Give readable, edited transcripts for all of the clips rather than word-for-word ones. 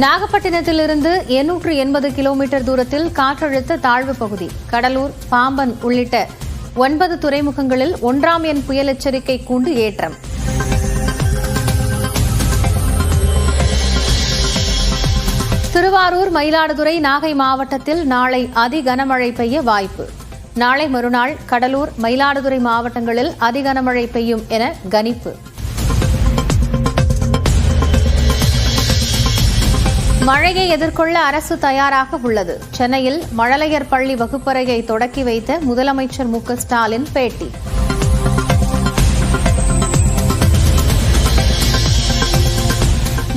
நாகப்பட்டினத்திலிருந்து 880 kilometre தூரத்தில் காற்றழுத்த தாழ்வு பகுதி. கடலூர், பாம்பன் உள்ளிட்ட 9 துறைமுகங்களில் 1ஆம் எண் புயல் எச்சரிக்கை கூண்டு ஏற்றம். திருவாரூர், மயிலாடுதுறை, நாகை மாவட்டத்தில் நாளை அதி கனமழை பெய்ய வாய்ப்பு. நாளை மறுநாள் கடலூர், மயிலாடுதுறை மாவட்டங்களில் அதி கனமழை பெய்யும் என கணிப்பு. மழையை எதிர்கொள்ள அரசு தயாராக உள்ளது. சென்னையில் மழலையர் பள்ளி வகுப்பறையை தொடக்கி வைத்த முதலமைச்சர் மு க ஸ்டாலின் பேட்டி.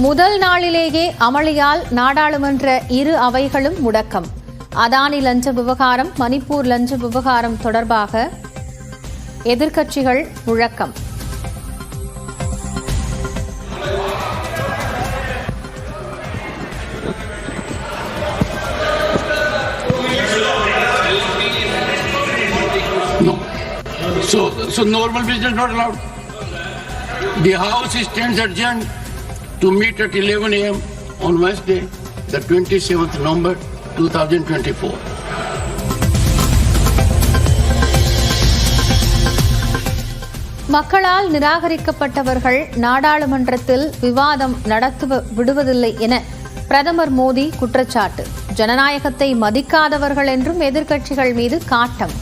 முதல் நாளிலேயே அமளியால் நாடாளுமன்ற இரு அவைகளும் முடக்கம். அதானி லஞ்ச விவகாரம், மணிப்பூர் லஞ்ச விவகாரம் தொடர்பாக எதிர்க்கட்சிகள் முழக்கம். So normal business not allowed. The House stands adjourned to meet at 11 a.m. on Wednesday, the 27th November 2024. மக்களால் நிராகரிக்கப்பட்டவர்கள் நாடாளுமன்றத்தில் விவாதம் நடத்த விடுவதில்லை என பிரதமர் மோடி குற்றச்சாட்டு. ஜனநாயகத்தை மதிக்காதவர்கள் என்றும் எதிர்க்கட்சிகள் மீது காட்டம்.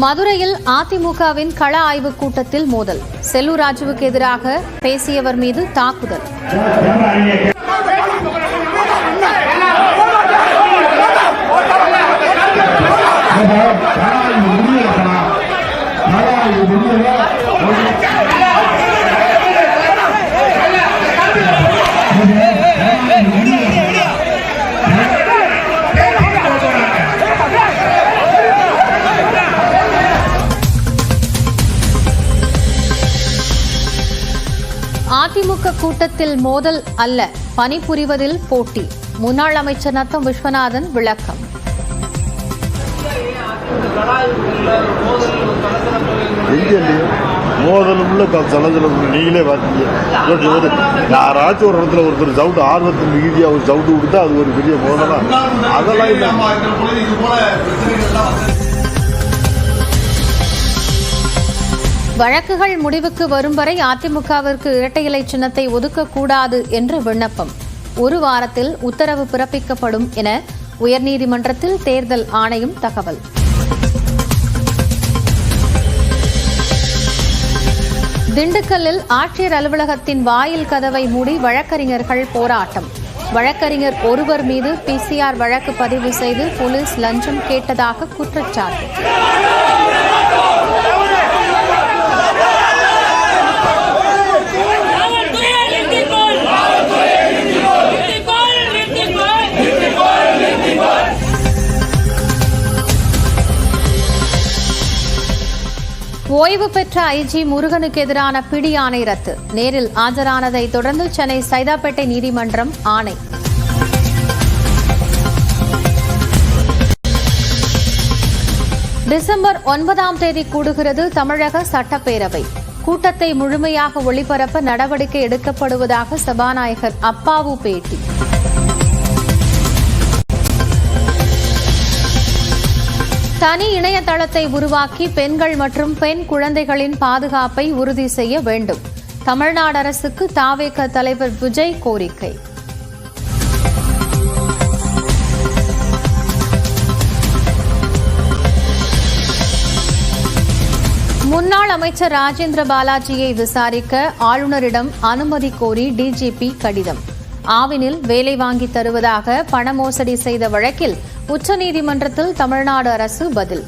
மதுரையில் அதிமுகவின் கள ஆய்வுக் கூட்டத்தில் மோதல். செல்லூர் ராஜுவுக்கு எதிராக பேசியவர் மீது தாக்குதல். அதிமுக கூட்டத்தில் மோதல் அல்ல, பணிபுரிவதில் போட்டி. முன்னாள் அமைச்சர் நத்தம் விஸ்வநாதன் விளக்கம். மோதலுள்ள சலசலம் நீங்களே பார்த்தீங்க. யாராச்சும் ஒரு இடத்துல ஒருத்தர் சவுட்டு ஆர்வத்தின் மிகுதியாக ஒரு சவுட்டு கொடுத்தா அது ஒரு பெரிய மோதலா? அதெல்லாம் இல்லை. வழக்குகள் முடிவுக்கு வரும் வரை அதிமுகவிற்கு இரட்டை இலை சின்னத்தை ஒதுக்கக்கூடாது என்று விண்ணப்பம். ஒரு வாரத்தில் உத்தரவு பிறப்பிக்கப்படும் என உயர்நீதிமன்றத்தில் தேர்தல் ஆணையம் தகவல். திண்டுக்கல்லில் ஆட்சியர் அலுவலகத்தின் வாயில் கதவை மூடி வழக்கறிஞர்கள் போராட்டம். வழக்கறிஞர் ஒருவர் மீது PCR வழக்கு பதிவு செய்து போலீஸ் லஞ்சம் கேட்டதாக குற்றச்சாட்டு. ஓய்வு பெற்ற ஐஜி முருகனுக்கு எதிரான பிடி ஆணை ரத்து. நேரில் ஆஜரானதை தொடர்ந்து சென்னை சைதாப்பேட்டை நீதிமன்றம் ஆணை. டிசம்பர் 9ஆம் தேதி கூடுகிறது தமிழக சட்டப்பேரவை. கூட்டத்தை முழுமையாக ஒளிபரப்ப நடவடிக்கை எடுக்கப்படுவதாக சபாநாயகர் அப்பாவு பேட்டி. தனி இணையதளத்தை உருவாக்கி பெண்கள் மற்றும் பெண் குழந்தைகளின் பாதுகாப்பை உறுதி செய்ய வேண்டும். தமிழ்நாடு அரசுக்கு தாவேக தலைவர் விஜய் கோரிக்கை. முன்னாள் அமைச்சர் ராஜேந்திர பாலாஜியை விசாரிக்க ஆளுநரிடம் அனுமதி கோரி டிஜிபி கடிதம். ஆவினில் வேலை வாங்கி தருவதாக பண மோசடி செய்த வழக்கில் உச்சநீதிமன்றத்தில் தமிழ்நாடு அரசு பதில்.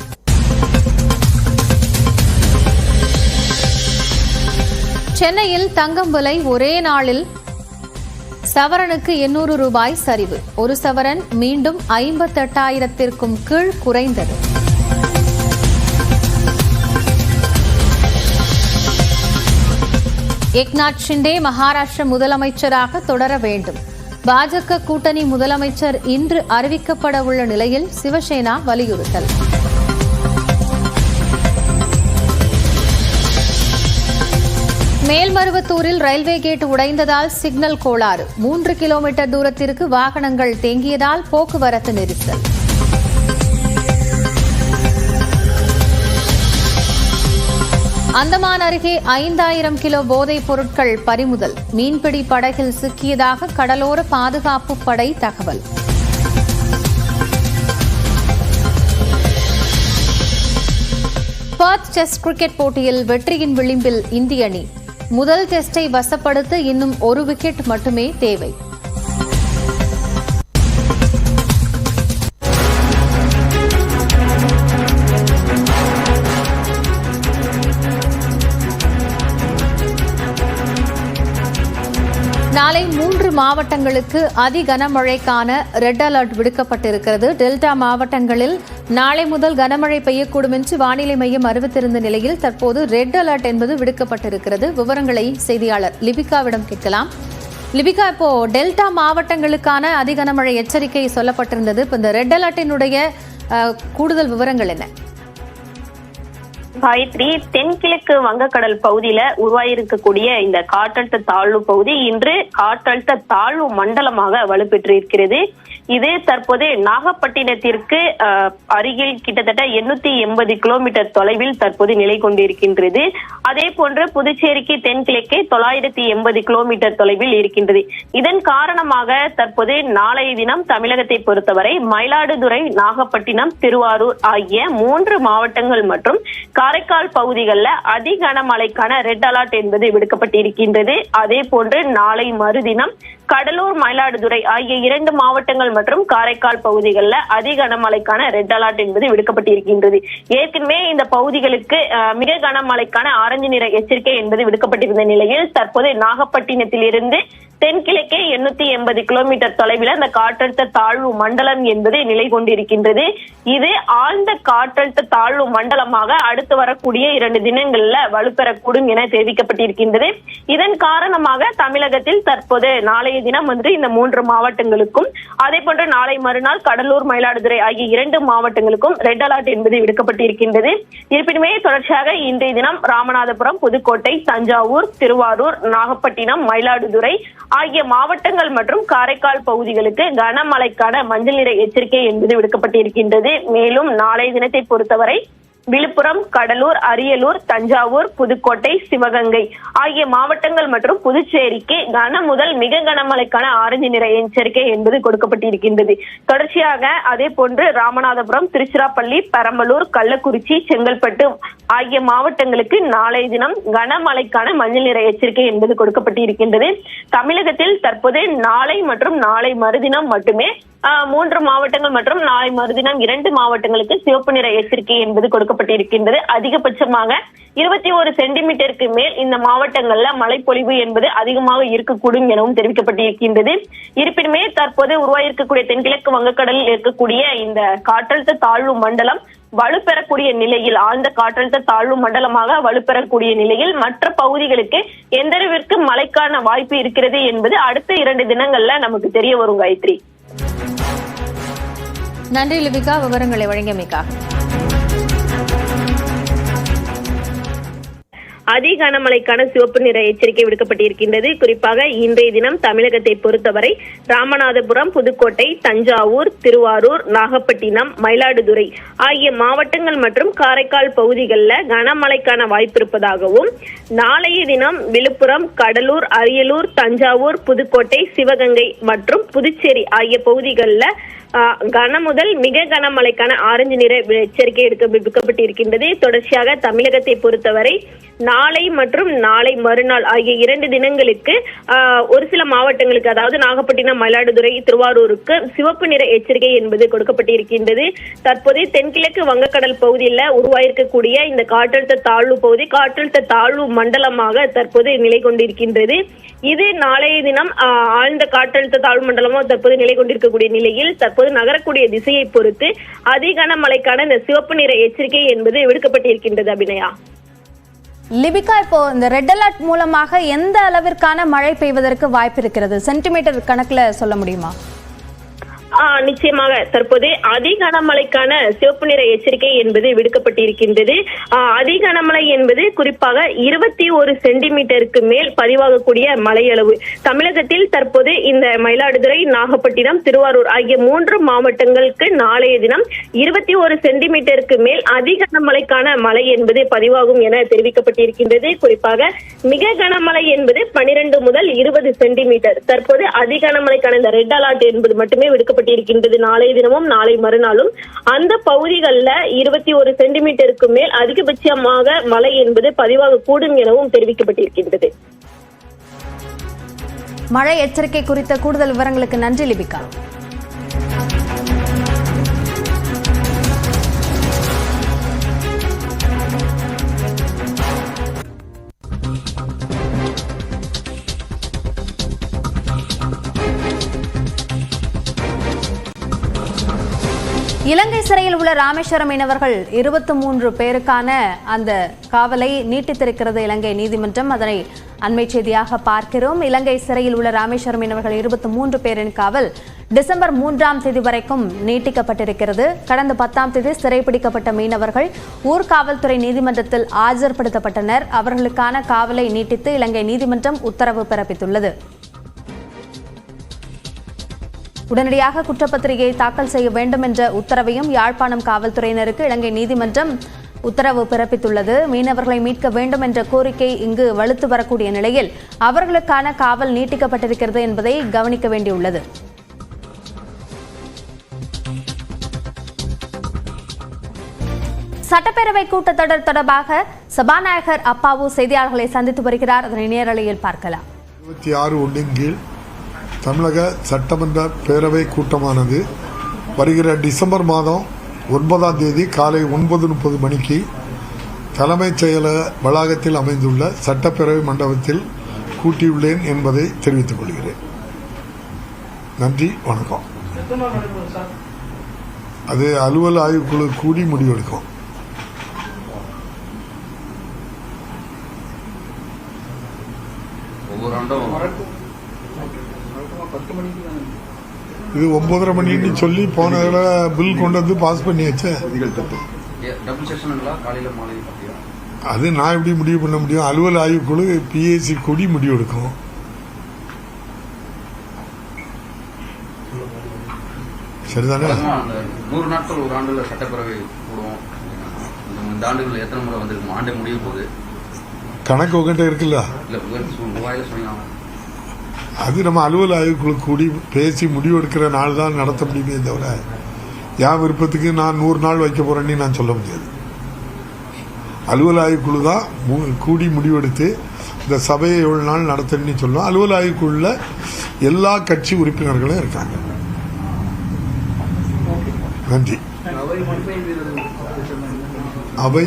சென்னையில் தங்கம் விலை ஒரே நாளில் சவரனுக்கு 800 ரூபாய் சரிவு. ஒரு சவரன் மீண்டும் 58,000க்கும் கீழ் குறைந்தது. ஏக்நாத் ஷிண்டே மகாராஷ்டிர முதலமைச்சராக தொடர வேண்டும். பாஜக கூட்டணி முதலமைச்சர் இன்று அறிவிக்கப்பட உள்ள நிலையில் சிவசேனா வலியுறுத்தல். மேல்மருவத்தூரில் ரயில்வே கேட் உடைந்ததால் சிக்னல் கோளாறு. 3 கிலோமீட்டர் தூரத்திற்கு வாகனங்கள் தேங்கியதால் போக்குவரத்து நெரிசல். அந்தமான் அருகே 5000 கிலோ போதைப் பொருட்கள் பறிமுதல். மீன்பிடி படகில் சிக்கியதாக கடலோர பாதுகாப்பு படை தகவல். பர்த் டெஸ்ட் கிரிக்கெட் போட்டியில் வெற்றியின் விளிம்பில் இந்திய அணி. முதல் டெஸ்டை வசப்படுத்த இன்னும் 1 விக்கெட் மட்டுமே தேவை. நாளை 3 மாவட்டங்களுக்கு அதி கனமழைக்கான ரெட் அலர்ட் விடுக்கப்பட்டிருக்கிறது. டெல்டா மாவட்டங்களில் நாளை முதல் கனமழை பெய்யக்கூடும் என்று வானிலை மையம் அறிவித்திருந்த நிலையில் தற்போது ரெட் அலர்ட் என்பது விடுக்கப்பட்டிருக்கிறது. விவரங்களை செய்தியாளர் லிபிகாவிடம் கேட்கலாம். லிபிகா, இப்போ டெல்டா மாவட்டங்களுக்கான அதி கனமழை எச்சரிக்கை சொல்லப்பட்டிருந்தது. இப்போ இந்த ரெட் அலர்ட்டினுடைய கூடுதல் விவரங்கள் என்ன? காயத்ரி, தென்கிழக்கு வங்கக்கடல் பகுதியில உருவாயிருக்கக்கூடிய இந்த காற்றழுத்த தாழ்வு பகுதி இன்று காற்றழுத்த தாழ்வு மண்டலமாக வலுப்பெற்று இருக்கிறது. இது தற்போது நாகப்பட்டினத்திற்கு அருகில் கிட்டத்தட்ட 880 கிலோமீட்டர் தொலைவில் தற்போது நிலை கொண்டிருக்கின்றது. அதே போன்று புதுச்சேரிக்கு தென்கிழக்கே 980 கிலோமீட்டர் தொலைவில் இருக்கின்றது. இதன் காரணமாக தற்போது நாளைய தினம் தமிழகத்தை பொறுத்தவரை மயிலாடுதுறை, நாகப்பட்டினம், திருவாரூர் ஆகிய 3 மாவட்டங்கள் மற்றும் காரைக்கால் பகுதிகளில் அதி கனமழைக்கான ரெட் அலர்ட் என்பது விடுக்கப்பட்டிருக்கின்றது. அதே போன்று நாளை மறுதினம் கடலூர், மயிலாடுதுறை ஆகிய 2 மாவட்டங்கள் மற்றும் காரைக்கால் பகுதிகளில் அதி கனமழைக்கான ரெட் அலர்ட் என்பது விடுக்கப்பட்டிருக்கின்றது. ஏற்கனவே இந்த பகுதிகளுக்கு மிக கனமழைக்கான ஆரஞ்சு நிற எச்சரிக்கை என்பது விடுக்கப்பட்டிருந்த நிலையில் தற்போது நாகப்பட்டினத்திலிருந்து தென்கிழக்கே 880 கிலோமீட்டர் தொலைவில் அந்த காற்றழுத்த தாழ்வு மண்டலம் என்பது நிலை கொண்டிருக்கின்றது. இது ஆழ்ந்த காற்றழுத்த தாழ்வு மண்டலமாக அடுத்து வரக்கூடிய 2 தினங்கள்ல வலுப்பெறக்கூடும் என தெரிவிக்கப்பட்டிருக்கின்றது. இதன் காரணமாக தமிழகத்தில் தற்போது நாளைய தினம் இந்த 3 மாவட்டங்களுக்கும் அதே போன்று நாளை மறுநாள் கடலூர், மயிலாடுதுறை ஆகிய 2 மாவட்டங்களுக்கும் ரெட் அலர்ட் என்பது விடுக்கப்பட்டிருக்கின்றது. இருப்பினுமே தொடர்ச்சியாக இன்றைய தினம் ராமநாதபுரம், புதுக்கோட்டை, தஞ்சாவூர், திருவாரூர், நாகப்பட்டினம், மயிலாடுதுறை ஆகிய மாவட்டங்கள் மற்றும் காரைக்கால் பகுதிகளுக்கு கனமழைக்கான மஞ்சள் நிற எச்சரிக்கை என்பது விடுக்கப்பட்டிருக்கின்றது. மேலும் நாளைய தினத்தை பொறுத்தவரை விழுப்புரம், கடலூர், அரியலூர், தஞ்சாவூர், புதுக்கோட்டை, சிவகங்கை ஆகிய மாவட்டங்கள் மற்றும் புதுச்சேரிக்கு கன முதல் மிக கனமழைக்கான ஆரஞ்சு நிற எச்சரிக்கை என்பது கொடுக்கப்பட்டிருக்கின்றது. தொடர்ச்சியாக அதே போன்று ராமநாதபுரம், திருச்சிராப்பள்ளி, பெரம்பலூர், கள்ளக்குறிச்சி, செங்கல்பட்டு ஆகிய மாவட்டங்களுக்கு நாளைய தினம் கனமழைக்கான மஞ்சள் நிற எச்சரிக்கை என்பது கொடுக்கப்பட்டிருக்கின்றது. தமிழகத்தில் தற்போது நாளை மற்றும் நாளை மறுதினம் மட்டுமே 3 மாவட்டங்கள் மற்றும் நாளை மறுதினம் 2 மாவட்டங்களுக்கு சிவப்பு நிற எச்சரிக்கை என்பது கொடுக்கப்பட்டிருக்கின்றது. அதிகபட்சமாக 21 சென்டிமீட்டருக்கு மேல் இந்த மாவட்டங்கள்ல மழைப்பொழிவு என்பது அதிகமாக இருக்கக்கூடும் எனவும் தெரிவிக்கப்பட்டிருக்கின்றது. இருப்பினுமே தற்போது உருவாயிருக்கக்கூடிய தென்கிழக்கு வங்கக்கடலில் இருக்கக்கூடிய இந்த காற்றழுத்த தாழ்வு மண்டலம் வலுப்பெறக்கூடிய நிலையில், ஆழ்ந்த காற்றழுத்த தாழ்வு மண்டலமாக வலுப்பெறக்கூடிய நிலையில் மற்ற பகுதிகளுக்கு எந்த அளவிற்கு மழைக்கான வாய்ப்பு இருக்கிறது என்பது அடுத்த 2 தினங்கள்ல நமக்கு தெரிய வரும். காயத்ரி, நன்றி லிபிகா, விவரங்களை வழங்கியமைக்காக. அதி கனமழைக்கான சிவப்பு நிற எச்சரிக்கை விடுக்கப்பட்டிருக்கின்றது. குறிப்பாக இன்றைய தினம் தமிழகத்தை பொறுத்தவரை ராமநாதபுரம், புதுக்கோட்டை, தஞ்சாவூர், திருவாரூர், நாகப்பட்டினம், மயிலாடுதுறை ஆகிய மாவட்டங்கள் மற்றும் காரைக்கால் பகுதிகளில் கனமழைக்கான வாய்ப்பு இருப்பதாகவும், நாளைய தினம் விழுப்புரம், கடலூர், அரியலூர், தஞ்சாவூர், புதுக்கோட்டை, சிவகங்கை மற்றும் புதுச்சேரி ஆகிய பகுதிகளில் கன முதல் மிக கனமழைக்கான ஆரஞ்சு நிற எச்சரிக்கை விடுக்கப்பட்டிருக்கின்றது. தொடர்ச்சியாக தமிழகத்தை பொறுத்தவரை நாளை மற்றும் நாளை மறுநாள் ஆகிய 2 தினங்களுக்கு ஒரு சில மாவட்டங்களுக்கு, அதாவது நாகப்பட்டினம், மயிலாடுதுறை, திருவாரூருக்கு சிவப்பு நிற எச்சரிக்கை என்பது கொடுக்கப்பட்டிருக்கின்றது. தற்போது தென்கிழக்கு வங்கக்கடல் பகுதியில் உருவாயிருக்கக்கூடிய இந்த காற்றழுத்த தாழ்வு பகுதி காற்றழுத்த தாழ்வு மண்டலமாக தற்போது நிலை கொண்டிருக்கின்றது. இது நாளைய தினம் ஆழ்ந்த காற்றழுத்த தாழ்வு மண்டலமாக தற்போது நிலை கொண்டிருக்கக்கூடிய நிலையில் தற்போது நகரக்கூடிய திசையை பொறுத்து அதி கனமழைக்கான இந்த சிவப்பு நிற எச்சரிக்கை என்பது விடுக்கப்பட்டிருக்கின்றது. அபிநயா, லிபிகா, இப்போ இந்த ரெட் அலர்ட் மூலமாக எந்த அளவிற்கான மழை பெய்வதற்கு வாய்ப்பு இருக்கிறது? சென்டிமீட்டர் கணக்குல சொல்ல முடியுமா? நிச்சயமாக தற்போது அதி கனமழைக்கான சிவப்பு நிற எச்சரிக்கை என்பது விடுக்கப்பட்டிருக்கின்றது. அதி கனமழை என்பது குறிப்பாக 21 சென்டிமீட்டருக்கு மேல் பதிவாகக்கூடிய மழை அளவு. தமிழகத்தில் தற்போது இந்த மயிலாடுதுறை, நாகப்பட்டினம், திருவாரூர் ஆகிய 3 மாவட்டங்களுக்கு நாளைய தினம் 21 சென்டிமீட்டருக்கு மேல் அதி கனமழைக்கான மழை என்பது பதிவாகும் என தெரிவிக்கப்பட்டிருக்கின்றது. குறிப்பாக மிக கனமழை என்பது 12 முதல் 20 சென்டிமீட்டர். தற்போது அதி கனமழைக்கான இந்த ரெட் அலர்ட் என்பது மட்டுமே விடுக்கப்பட்டிருக்கின்றது. நாளைய தினமும் நாளை மறுநாளும் அந்த பகுதிகளில் 21 சென்டிமீட்டருக்கு மேல் அதிகபட்சமாக மழை என்பது பதிவாகக்கூடும் எனவும் தெரிவிக்கப்பட்டிருக்கின்றது. மழை எச்சரிக்கை குறித்த கூடுதல் விவரங்களுக்கு நன்றி லிபிகா. இலங்கை சிறையில் உள்ள ராமேஸ்வரம் மீனவர்கள் 23 பேருக்கான அந்த காவலை நீட்டித்திருக்கிறது இலங்கை நீதிமன்றம். அதனை அண்மை செய்தியாக பார்க்கிறோம். இலங்கை சிறையில் உள்ள ராமேஸ்வரம் மீனவர்கள் 23 பேரின் காவல் டிசம்பர் 3ஆம் தேதி வரைக்கும் நீட்டிக்கப்பட்டிருக்கிறது. கடந்த 10ஆம் தேதி சிறைப்பிடிக்கப்பட்ட மீனவர்கள் ஊர்காவல்துறை நீதிமன்றத்தில் ஆஜர்படுத்தப்பட்டனர். அவர்களுக்கான காவலை நீட்டித்து இலங்கை நீதிமன்றம் உத்தரவு பிறப்பித்துள்ளது. உடனடியாக குற்றப்பத்திரிகையை தாக்கல் செய்ய வேண்டும் என்ற உத்தரவையும் யாழ்ப்பாணம் காவல்துறையினருக்கு இலங்கை நீதிமன்றம் உத்தரவு பிறப்பித்துள்ளது. மீனவர்களை மீட்க வேண்டும் என்ற கோரிக்கை இங்கு வலுத்து வரக்கூடிய நிலையில் அவர்களுக்கான காவல் நீட்டிக்கப்பட்டிருக்கிறது என்பதை கவனிக்க வேண்டியுள்ளது. சட்டப்பேரவை கூட்டத்தொடர் தொடர்பாக சபாநாயகர் அப்பாவு செய்தியாளர்களை சந்தித்து வருகிறார். அதனை நேரலையில் பார்க்கலாம். 26 கீழ் தமிழக சட்டமன்ற பேரவை கூட்டமானது வருகிற டிசம்பர் மாதம் 9ஆம் தேதி காலை 9:30 மணிக்கு தலைமைச் செயலக வளாகத்தில் அமைந்துள்ள சட்டப்பேரவை மண்டபத்தில் கூட்டியுள்ளேன் என்பதை தெரிவித்துக் கொள்கிறேன். நன்றி, வணக்கம். அது அலுவல் ஆய்வுக்குழு கூடி முடிவெடுக்கும். இது 9:30 மணின்னு சொல்லி போன தடவை பில் கொண்டு வந்து பாஸ் பண்ணியாச்சு. அது நான் எப்படி முடிவு பண்ண முடியும்? அலுவல் ஆய்வுக்குழு பிஏசி கூடி முடிவெடுக்கும். சரிதானே? 100 நாட்கள் ஒரு ஆண்டுல சட்டப்பேரவை கூடுவோம். இந்த ஆண்டுகள் எத்தனை முறை வந்திருக்கும்? ஆண்டு முடிவு போகுது. கணக்கு உங்ககிட்ட இருக்குல்ல? அது நம்ம அலுவல் ஆய்வுக்குழு கூடி பேசி முடிவெடுக்கிற நாள் தான் நடத்த முடியுமே தவிர என் விருப்பத்துக்கு நான் 100 நாள் வைக்க போறேன்னு நான் சொல்ல முடியாது. அலுவல் ஆய்வுக்குழு தான் கூடி முடிவெடுத்து இந்த சபையை எவ்வளவு நாள் நடத்தணும்னு சொல்லுவோம். அலுவல் ஆய்வுக்குழுல எல்லா கட்சி உறுப்பினர்களும் இருக்காங்க. நன்றி. அவை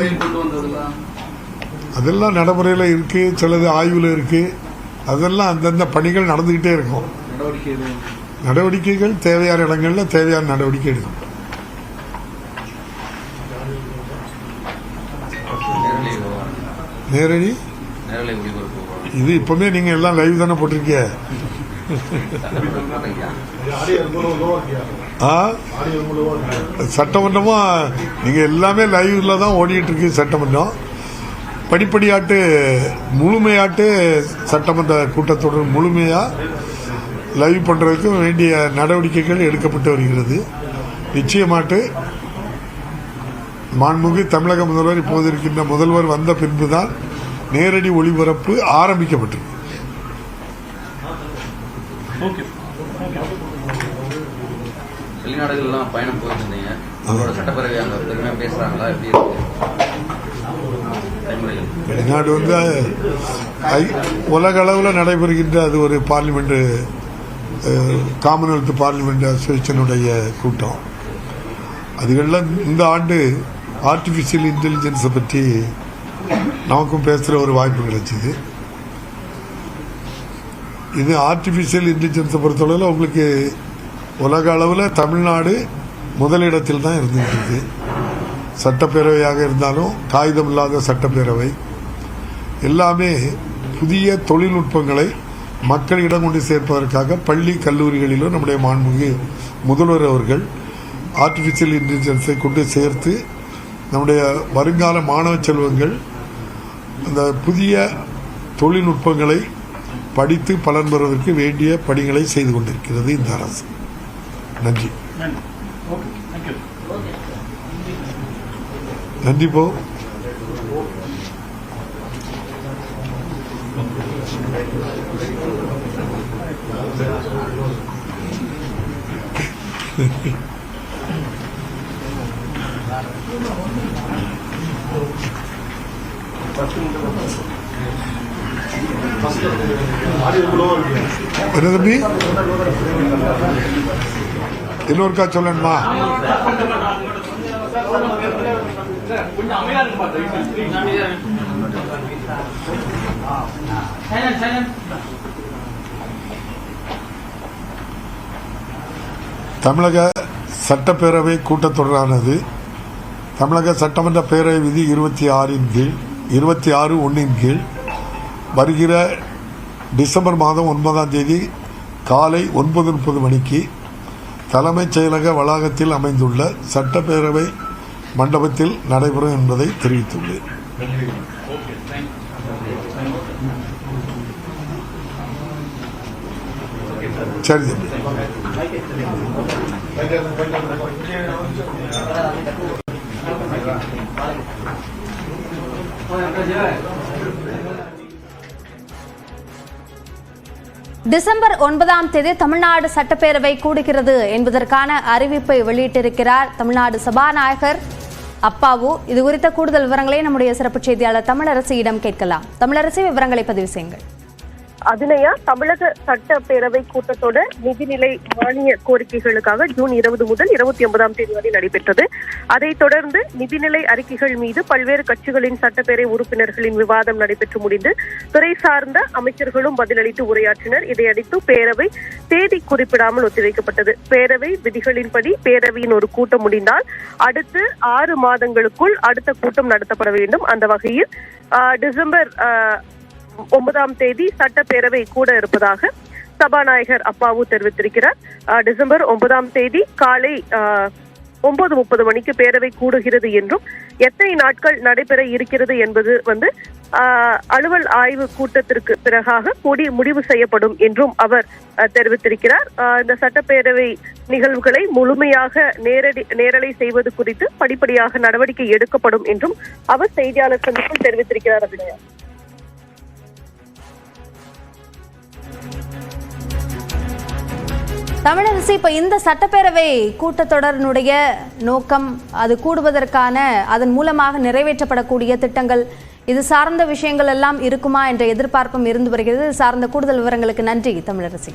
அதெல்லாம் நடைமுறையில் இருக்கு, சிலது ஆய்வுல இருக்கு. அதெல்லாம் அந்தந்த பணிகள் நடந்துகிட்டே இருக்கும். நடவடிக்கைகள் தேவையான இடங்கள்ல தேவையான நடவடிக்கை எடுக்கும். நேரடி இது இப்பவுமே நீங்க எல்லாம் லைவ் தானே போட்டிருக்கீங்க. சட்டமன்றமா நீங்க எல்லாமே லைவ்ல தான் ஓடிட்டு இருக்கு. சட்டமன்றம் படிப்படியாட்டு முழுமையாட்டு சட்டமன்ற கூட்டத்தொடர் முழுமையா லைவ் பண்றதுக்கு வேண்டிய நடவடிக்கைகள் எடுக்கப்பட்டு வருகிறது. நிச்சயமாட்டு மாண்புமிகு தமிழக முதல்வர் இப்போது இருக்கின்ற முதல்வர் வந்த பின்புதான் நேரடி ஒளிபரப்பு ஆரம்பிக்கப்பட்டது. வெளிநாடுகள்லாம் பயணம் போயிருந்தீங்க, அவங்களோட சட்டப்பேரவை அங்க பெருமையா பேசுறாங்களா? எப்படி இருக்கு? வெளிநாடு வந்து உலக அளவில் நடைபெறுகின்ற அது ஒரு பார்லிமெண்ட், காமன்வெல்த் பார்லிமெண்ட் அசோசியேஷனுடைய கூட்டம். அதுகளில் இந்த ஆண்டு ஆர்டிபிஷியல் இன்டெலிஜென்ஸை பற்றி நமக்கும் பேசுகிற ஒரு வாய்ப்பு கிடைச்சிது. இது ஆர்டிபிஷியல் இன்டெலிஜென்ஸை பொறுத்தளவில் உங்களுக்கு உலக அளவில் தமிழ்நாடு முதலிடத்தில் தான் இருந்துகிட்டு இருக்கு. சட்டப்பேரவையாக இருந்தாலும் காகிதம் இல்லாத சட்டப்பேரவை எல்லாமே புதிய தொழில்நுட்பங்களை மக்களிடம் கொண்டு சேர்ப்பதற்காக பள்ளி கல்லூரிகளிலும் நம்முடைய மாண்புமிகு முதல்வர் அவர்கள் ஆர்டிஃபிஷியல் இன்டெலிஜென்ஸை கொண்டு சேர்த்து நம்முடைய வருங்கால மாணவ செல்வங்கள் அந்த புதிய தொழில்நுட்பங்களை படித்து பலன் பெறுவதற்கு வேண்டிய பணிகளை செய்து கொண்டிருக்கிறது இந்த அரசு. நன்றி. நன்றி. போ என்ன தம்பி இன்னொருக்கா சொல்லணுமா? தமிழக சட்டப்பேரவை கூட்டத்தொடரானது தமிழக சட்டமன்ற பேரவை விதி 26(1) கீழ் வருகிற டிசம்பர் மாதம் 9ஆம் தேதி காலை 9:30 மணிக்கு தலைமைச் செயலக வளாகத்தில் அமைந்துள்ள சட்டப்பேரவை மண்டபத்தில் நடைபெறும் என்பதை தெரிவித்துள்ளேன். சரி. டிசம்பர் 9ஆம் தேதி தமிழ்நாடு சட்டப்பேரவை கூடுகிறது என்பதற்கான அறிவிப்பை வெளியிட்டிருக்கிறார் தமிழ்நாடு சபாநாயகர் அப்பாவு. இது குறித்த கூடுதல் விவரங்களை நம்முடைய சிறப்பு செய்தியாளர் தமிழரசியிடம் கேட்கலாம். தமிழரசி, விவரங்களை பதிவு செய்யுங்கள். அபிநயா, தமிழக சட்டப்பேரவை கூட்டத்தொடர் நிதிநிலை மானிய கோரிக்கைகளுக்காக ஜூன் 20 முதல் 29ஆம் தேதி வரை நடைபெற்றது. அதைத் தொடர்ந்து நிதிநிலை அறிக்கைகள் மீது பல்வேறு கட்சிகளின் சட்டப்பேரவை உறுப்பினர்களின் விவாதம் நடைபெற்று முடிந்து துறை சார்ந்த அமைச்சர்களும் பதிலளித்து உரையாற்றினர். இதையடுத்து பேரவை தேதி குறிப்பிடாமல் ஒத்திவைக்கப்பட்டது. பேரவை விதிகளின்படி பேரவையின் ஒரு கூட்டம் முடிந்தால் அடுத்து 6 மாதங்களுக்குள் அடுத்த கூட்டம் நடத்தப்பட வேண்டும். அந்த வகையில் டிசம்பர் 9ஆம் தேதி சட்டப்பேரவை கூட இருப்பதாக சபாநாயகர் அப்பாவு தெரிவித்திருக்கிறார். டிசம்பர் 9ஆம் தேதி காலை 9:30 மணிக்கு பேரவை கூடுகிறது என்றும் எத்தனை நாட்கள் நடைபெற இருக்கிறது என்பது அலுவல் ஆய்வு கூட்டத்திற்கு பிறகாக கூடி முடிவு செய்யப்படும் என்றும் அவர் தெரிவித்திருக்கிறார். இந்த சட்டப்பேரவை நிகழ்வுகளை முழுமையாக நேரலை செய்வது குறித்து படிப்படியாக நடவடிக்கை எடுக்கப்படும் என்றும் அவர் செய்தியாளர் சந்திப்பில் தெரிவித்திருக்கிறார். அபிநயா, தமிழரசி, இப்ப இந்த சட்டப்பேரவை கூட்டத்தொடரினுடைய நோக்கம், அது கூடுவதற்கான அதன் மூலமாக நிறைவேற்றப்படக்கூடிய திட்டங்கள், இது சார்ந்த விஷயங்கள் எல்லாம் இருக்குமா என்ற எதிர்பார்ப்பும் இருந்து வருகிறது. சார்ந்த கூடுதல் விவரங்களுக்கு நன்றி தமிழரசி.